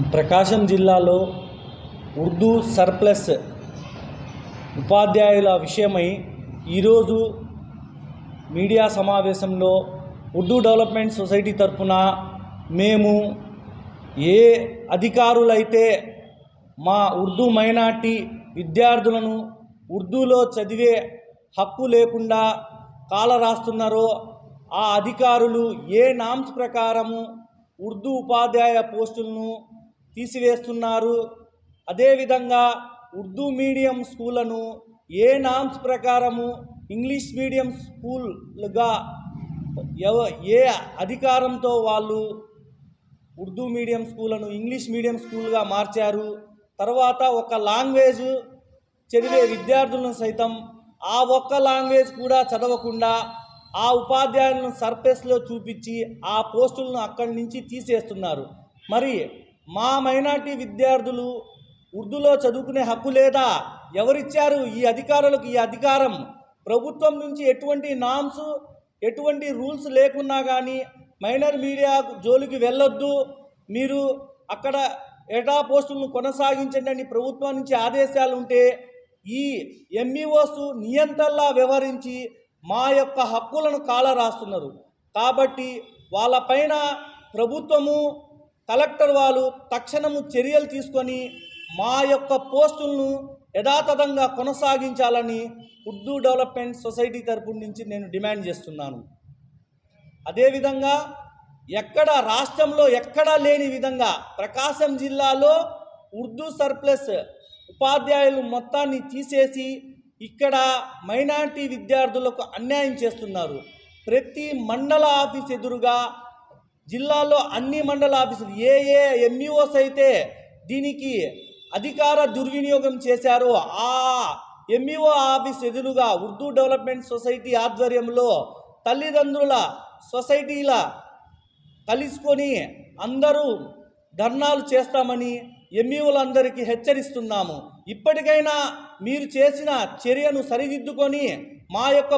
ప్రకాశం జిల్లాలో ఉర్దూ సర్ప్లస్ ఉపాధ్యాయుల విషయమై ఈరోజు మీడియా సమావేశంలో ఉర్దూ డెవలప్మెంట్ సొసైటీ తరఫున మేము ఏ అధికారులైతే మా ఉర్దూ మైనార్టీ విద్యార్థులను ఉర్దూలో చదివే హక్కు లేకుండా కాలరాస్తున్నారో ఆ అధికారులు ఏ నామ్స్ ప్రకారము ఉర్దూ ఉపాధ్యాయ పోస్టులను తీసివేస్తున్నారు. అదేవిధంగా ఉర్దూ మీడియం స్కూళ్ళను ఏ నామ్స్ ప్రకారము ఇంగ్లీష్ మీడియం స్కూల్గా ఏ అధికారంతో వాళ్ళు ఉర్దూ మీడియం స్కూళ్ళను ఇంగ్లీష్ మీడియం స్కూల్గా మార్చారు. తర్వాత ఒక లాంగ్వేజ్ చదివే విద్యార్థులను సైతం ఆ ఒక్క లాంగ్వేజ్ కూడా చదవకుండా ఆ ఉపాధ్యాయులను సర్ఫేస్లో చూపించి ఆ పోస్టులను అక్కడి నుంచి తీసేస్తున్నారు. మరి మా మైనార్టీ విద్యార్థులు ఉర్దూలో చదువుకునే హక్కు లేదా? ఎవరిచ్చారు ఈ అధికారులకు ఈ అధికారం? ప్రభుత్వం నుంచి ఎటువంటి నామ్స్ ఎటువంటి రూల్స్ లేకున్నా కానీ మైనర్ మీడియా జోలికి వెళ్ళొద్దు, మీరు అక్కడ ఎటా పోస్టులను కొనసాగించండి అని ప్రభుత్వం నుంచి ఆదేశాలు ఉంటే ఈ ఎంఈఓస్ నియంత్రణలా వ్యవహరించి మా యొక్క హక్కులను కాలరాస్తున్నారు. కాబట్టి వాళ్ళపైన ప్రభుత్వము కలెక్టర్ వాళ్ళు తక్షణము చర్యలు తీసుకొని మా యొక్క పోస్టులను యథాతథంగా కొనసాగించాలని ఉర్దూ డెవలప్మెంట్ సొసైటీ తరపు నుంచి నేను డిమాండ్ చేస్తున్నాను. అదేవిధంగా రాష్ట్రంలో ఎక్కడా లేని విధంగా ప్రకాశం జిల్లాలో ఉర్దూ సర్ప్లస్ ఉపాధ్యాయులు మొత్తాన్ని తీసేసి ఇక్కడ మైనారిటీ విద్యార్థులకు అన్యాయం చేస్తున్నారు. ప్రతి మండల ఆఫీస్ ఎదురుగా జిల్లాలో అన్ని మండల ఆఫీసులు ఏ ఎంఈఓస్ అయితే దీనికి అధికార దుర్వినియోగం చేశారో ఆ ఎంఈఓ ఆఫీస్ ఎదురుగా ఉర్దూ డెవలప్మెంట్ సొసైటీ ఆధ్వర్యంలో తల్లిదండ్రుల సొసైటీల కలుసుకొని అందరూ ధర్నాలు చేస్తామని ఎంఈఓలందరికీ హెచ్చరిస్తున్నాము. ఇప్పటికైనా మీరు చేసిన చర్యను సరిదిద్దుకొని మా యొక్క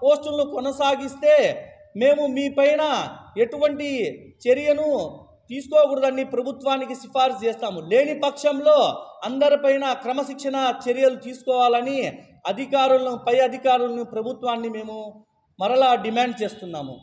పోస్టులను కొనసాగిస్తే మేము మీ పైన ఎటువంటి చర్యను తీసుకోకూడదని ప్రభుత్వానికి సిఫార్సు చేస్తాము. లేని పక్షంలో అందరిపైన క్రమశిక్షణ చర్యలు తీసుకోవాలని పై అధికారులను ప్రభుత్వాన్ని మేము మరలా డిమాండ్ చేస్తున్నాము.